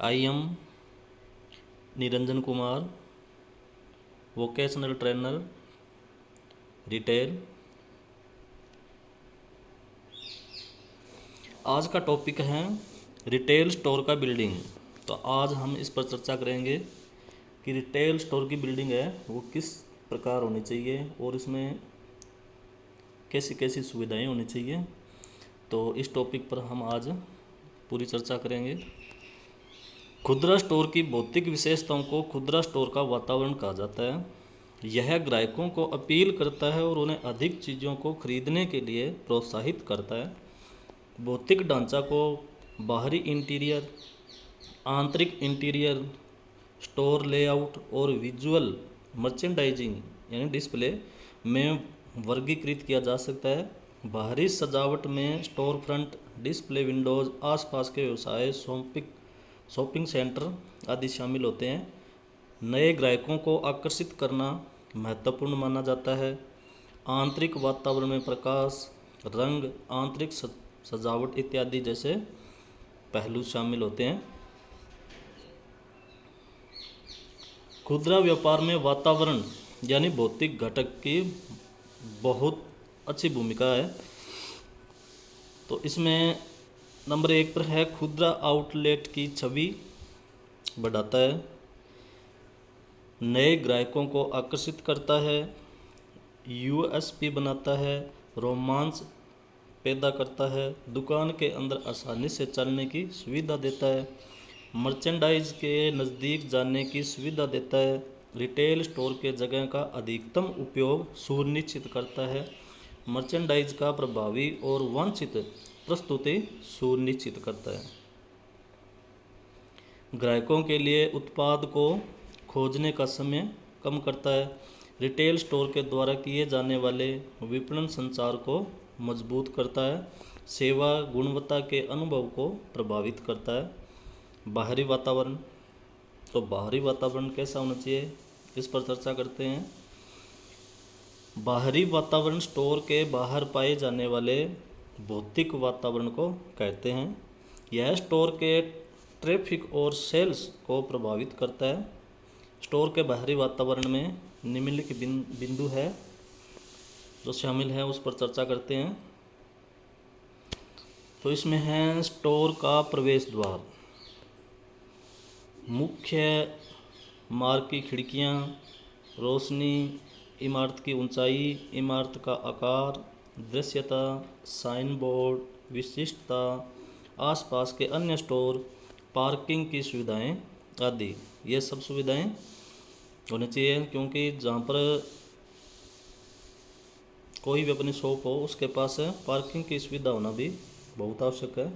I am Niranjan Kumar, vocational trainer, retail. आज का topic है रिटेल स्टोर का बिल्डिंग। तो आज हम इस पर चर्चा करेंगे कि रिटेल स्टोर की बिल्डिंग है वो किस प्रकार होनी चाहिए और इसमें कैसी कैसी सुविधाएं होनी चाहिए। तो इस टॉपिक पर हम आज पूरी चर्चा करेंगे। खुदरा स्टोर की भौतिक विशेषताओं को खुदरा स्टोर का वातावरण कहा जाता है। यह ग्राहकों को अपील करता है और उन्हें अधिक चीज़ों को खरीदने के लिए प्रोत्साहित करता है। भौतिक ढांचा को बाहरी इंटीरियर, आंतरिक इंटीरियर, स्टोर लेआउट और विजुअल मर्चेंडाइजिंग यानी डिस्प्ले में वर्गीकृत किया जा सकता है। बाहरी सजावट में स्टोर फ्रंट, डिस्प्ले विंडोज, आसपास के व्यवसाय, शॉपिंग सेंटर आदि शामिल होते हैं। नए ग्राहकों को आकर्षित करना महत्वपूर्ण माना जाता है। आंतरिक वातावरण में प्रकाश, रंग, आंतरिक सजावट इत्यादि जैसे पहलू शामिल होते हैं। खुदरा व्यापार में वातावरण यानी भौतिक घटक की बहुत अच्छी भूमिका है। तो इसमें नंबर 1 पर है खुदरा आउटलेट की छवि बढ़ाता है, नए ग्राहकों को आकर्षित करता है, यूएसपी बनाता है, रोमांच पैदा करता है, दुकान के अंदर आसानी से चलने की सुविधा देता है, मर्चेंडाइज के नज़दीक जाने की सुविधा देता है, रिटेल स्टोर के जगह का अधिकतम उपयोग सुनिश्चित करता है, मर्चेंडाइज का प्रभावी और वांछित प्रस्तुति सुनिश्चित करता है, ग्राहकों के लिए उत्पाद को खोजने का समय कम करता है, रिटेल स्टोर के द्वारा किए जाने वाले विपणन संचार को मजबूत करता है, सेवा गुणवत्ता के अनुभव को प्रभावित करता है। बाहरी वातावरण, तो बाहरी वातावरण कैसा होना चाहिए इस पर चर्चा करते हैं। बाहरी वातावरण स्टोर के बाहर पाए जाने वाले भौतिक वातावरण को कहते हैं। यह स्टोर के ट्रैफिक और सेल्स को प्रभावित करता है। स्टोर के बाहरी वातावरण में निम्नलिखित बिंदु है जो शामिल है उस पर चर्चा करते हैं। तो इसमें है स्टोर का प्रवेश द्वार, मुख्य मार्ग की खिड़कियां, रोशनी, इमारत की ऊंचाई, इमारत का आकार, दृश्यता, साइन बोर्ड, विशिष्टता, आसपास के अन्य स्टोर, पार्किंग की सुविधाएं आदि। ये सब सुविधाएं होनी चाहिए क्योंकि जहाँ पर कोई भी अपनी शॉप हो उसके पास पार्किंग की सुविधा होना भी बहुत आवश्यक है।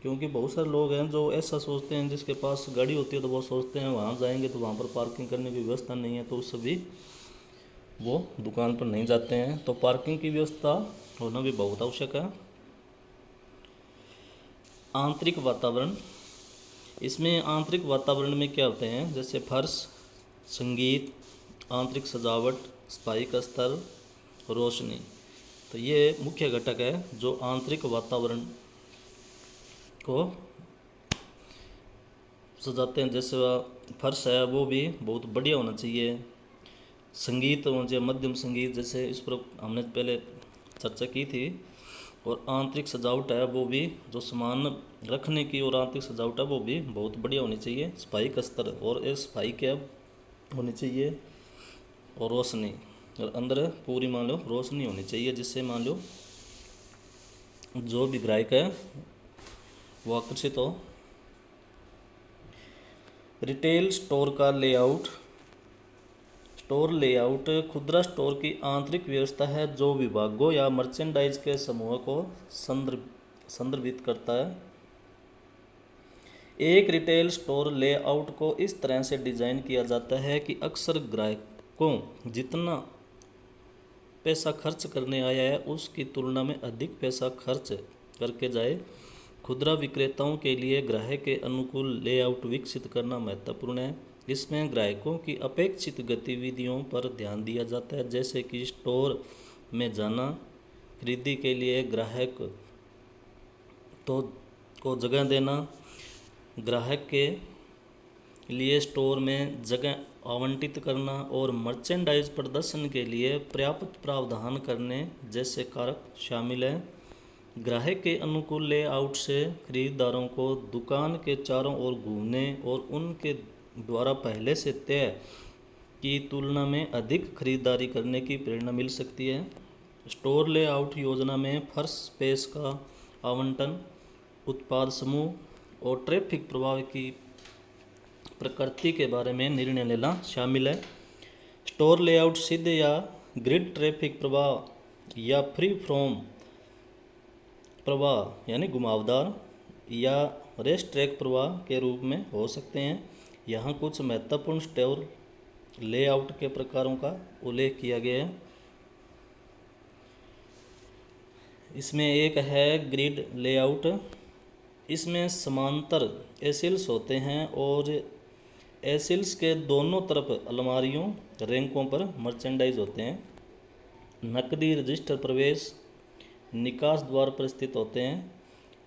क्योंकि बहुत सारे लोग हैं जो ऐसा सोचते हैं, जिसके पास गाड़ी होती है तो वो सोचते हैं वहाँ जाएंगे तो वहाँ पर पार्किंग करने की व्यवस्था नहीं है, तो उससे भी वो दुकान पर नहीं जाते हैं। तो पार्किंग की व्यवस्था होना भी बहुत आवश्यक है। आंतरिक वातावरण, इसमें आंतरिक वातावरण में क्या होते हैं, जैसे फर्श, संगीत, आंतरिक सजावट, सफाई का स्तर, रोशनी। तो ये मुख्य घटक है जो आंतरिक वातावरण को सजाते हैं। जैसे फर्श है वो भी बहुत बढ़िया होना चाहिए, संगीत मुझे मध्यम संगीत जैसे इस पर हमने पहले चर्चा की थी, और आंतरिक सजावट है वो भी जो सामान रखने की और आंतरिक सजावट है वो भी बहुत बढ़िया होनी चाहिए। सफाई का स्तर और एक सफाई कैब होनी चाहिए, और रोशनी, और अंदर पूरी मान लो रोशनी होनी चाहिए, जिससे मान लो जो भी ग्राहक है वो आकर्षित हो। रिटेल स्टोर का लेआउट, स्टोर लेआउट खुदरा स्टोर की आंतरिक व्यवस्था है जो विभागों या मर्चेंडाइज के समूह को संदर्भित करता है। एक रिटेल स्टोर लेआउट को इस तरह से डिज़ाइन किया जाता है कि अक्सर ग्राहकों जितना पैसा खर्च करने आया है उसकी तुलना में अधिक पैसा खर्च करके जाए। खुदरा विक्रेताओं के लिए ग्राहक के अनुकूल लेआउट विकसित करना महत्वपूर्ण है। इसमें ग्राहकों की अपेक्षित गतिविधियों पर ध्यान दिया जाता है, जैसे कि स्टोर में जाना, खरीदी के लिए ग्राहक को जगह देना, ग्राहक के लिए स्टोर में जगह आवंटित करना और मर्चेंडाइज प्रदर्शन के लिए पर्याप्त प्रावधान करने जैसे कारक शामिल हैं। ग्राहक के अनुकूल लेआउट से खरीदारों को दुकान के चारों ओर घूमने और उनके द्वारा पहले से तय की तुलना में अधिक खरीदारी करने की प्रेरणा मिल सकती है। स्टोर लेआउट योजना में फर्श स्पेस का आवंटन, उत्पाद समूह और ट्रैफिक प्रवाह की प्रकृति के बारे में निर्णय लेना शामिल है। स्टोर लेआउट सीधे या ग्रिड ट्रैफिक प्रवाह या फ्री फ्रॉम प्रवाह यानी घुमावदार या रेस ट्रैक प्रवाह के रूप में हो सकते हैं। यहाँ कुछ महत्वपूर्ण स्टोर लेआउट के प्रकारों का उल्लेख किया गया है। इसमें एक है ग्रिड लेआउट। इसमें समांतर एसिल्स होते हैं और एसिल्स के दोनों तरफ अलमारियों रैंकों पर मर्चेंडाइज होते हैं। नकदी रजिस्टर प्रवेश निकास द्वार पर स्थित होते हैं।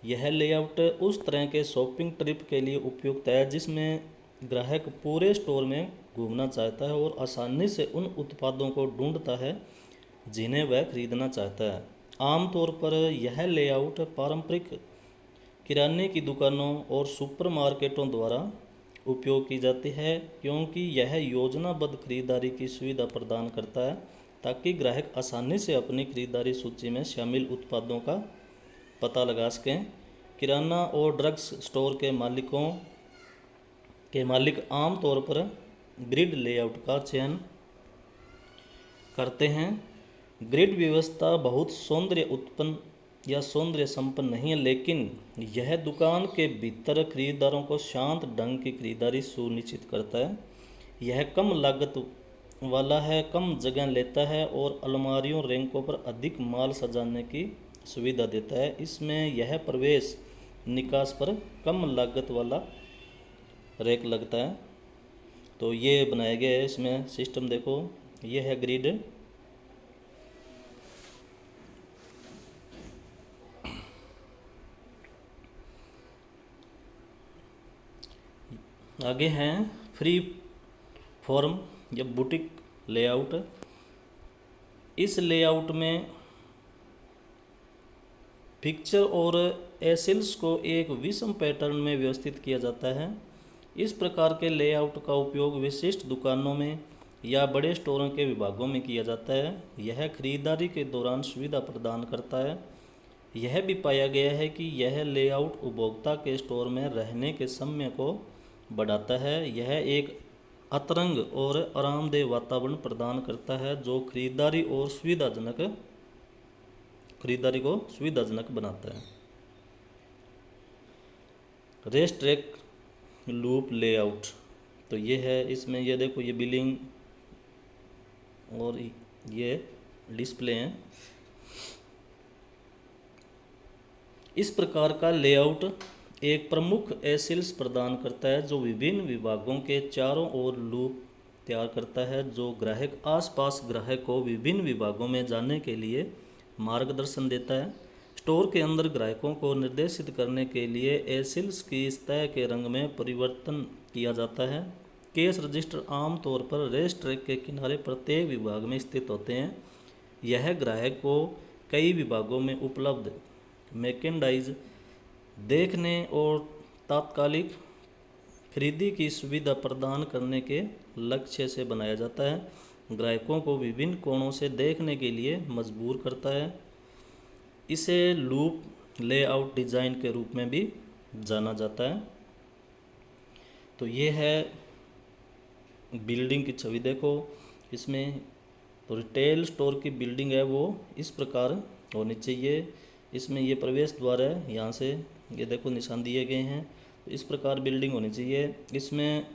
यह लेआउट उस तरह के शॉपिंग ट्रिप के लिए उपयुक्त है जिसमें ग्राहक पूरे स्टोर में घूमना चाहता है और आसानी से उन उत्पादों को ढूंढता है जिन्हें वह खरीदना चाहता है। आमतौर पर यह लेआउट पारंपरिक किराने की दुकानों और सुपरमार्केटों द्वारा उपयोग की जाती है क्योंकि यह योजनाबद्ध खरीदारी की सुविधा प्रदान करता है ताकि ग्राहक आसानी से अपनी खरीदारी सूची में शामिल उत्पादों का पता लगा सकें। किराना और ड्रग्स स्टोर के मालिक आमतौर पर ग्रिड लेआउट का चयन करते हैं। ग्रिड व्यवस्था बहुत सौंदर्य संपन्न नहीं है, लेकिन यह दुकान के भीतर खरीदारों को शांत ढंग की खरीदारी सुनिश्चित करता है। यह कम लागत वाला है, कम जगह लेता है और अलमारियों रैंकों पर अधिक माल सजाने की सुविधा देता है। इसमें यह प्रवेश निकास पर कम लागत वाला रैक लगता है। तो ये बनाया गया है इसमें सिस्टम। देखो ये है ग्रिड। आगे हैं फ्री फॉर्म या बुटीक लेआउट। इस लेआउट में पिक्चर और एसिल्स को एक विषम पैटर्न में व्यवस्थित किया जाता है। इस प्रकार के लेआउट का उपयोग विशिष्ट दुकानों में या बड़े स्टोरों के विभागों में किया जाता है। यह खरीदारी के दौरान सुविधा प्रदान करता है। यह भी पाया गया है कि यह लेआउट उपभोक्ता के स्टोर में रहने के समय को बढ़ाता है। यह एक अतरंग और आरामदेह वातावरण प्रदान करता है जो खरीदारी को सुविधाजनक बनाता है। रेस ट्रैक लूप लेआउट, तो ये है। इसमें ये देखो ये बिलिंग और ये डिस्प्ले हैं। इस प्रकार का लेआउट एक प्रमुख एसिल्स प्रदान करता है जो विभिन्न विभागों के चारों ओर लूप तैयार करता है जो आसपास ग्राहक को विभिन्न विभागों में जाने के लिए मार्गदर्शन देता है। स्टोर के अंदर ग्राहकों को निर्देशित करने के लिए एसिल्स की सतह के रंग में परिवर्तन किया जाता है। कैश रजिस्टर आमतौर पर रेस ट्रैक के किनारे प्रत्येक विभाग में स्थित होते हैं। यह ग्राहक को कई विभागों में उपलब्ध मर्चेंडाइज देखने और तात्कालिक खरीदी की सुविधा प्रदान करने के लक्ष्य से बनाया जाता है। ग्राहकों को विभिन्न कोणों से देखने के लिए मजबूर करता है। इसे लूप लेआउट डिज़ाइन के रूप में भी जाना जाता है। तो ये है बिल्डिंग की छवि। देखो इसमें तो रिटेल स्टोर की बिल्डिंग है वो इस प्रकार होनी चाहिए। इसमें ये प्रवेश द्वार है, यहाँ से ये देखो निशान दिए गए हैं। तो इस प्रकार बिल्डिंग होनी चाहिए। इसमें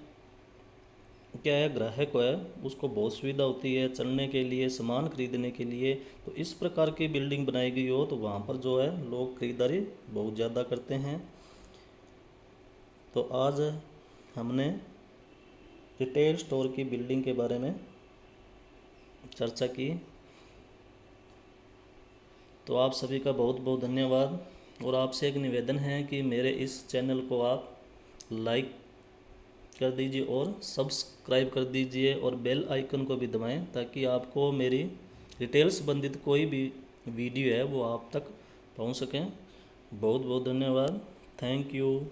क्या है, ग्राहक है उसको बहुत सुविधा होती है चलने के लिए, सामान खरीदने के लिए। तो इस प्रकार की बिल्डिंग बनाई गई हो तो वहाँ पर जो है लोग खरीदारी बहुत ज़्यादा करते हैं। तो आज हमने रिटेल स्टोर की बिल्डिंग के बारे में चर्चा की। तो आप सभी का बहुत बहुत धन्यवाद। और आपसे एक निवेदन है कि मेरे इस चैनल को आप लाइक कर दीजिए और सब्सक्राइब कर दीजिए और बेल आइकन को भी दबाएं ताकि आपको मेरी रिटेल संबंधित कोई भी वीडियो है वो आप तक पहुंच सकें। बहुत बहुत धन्यवाद। Thank you.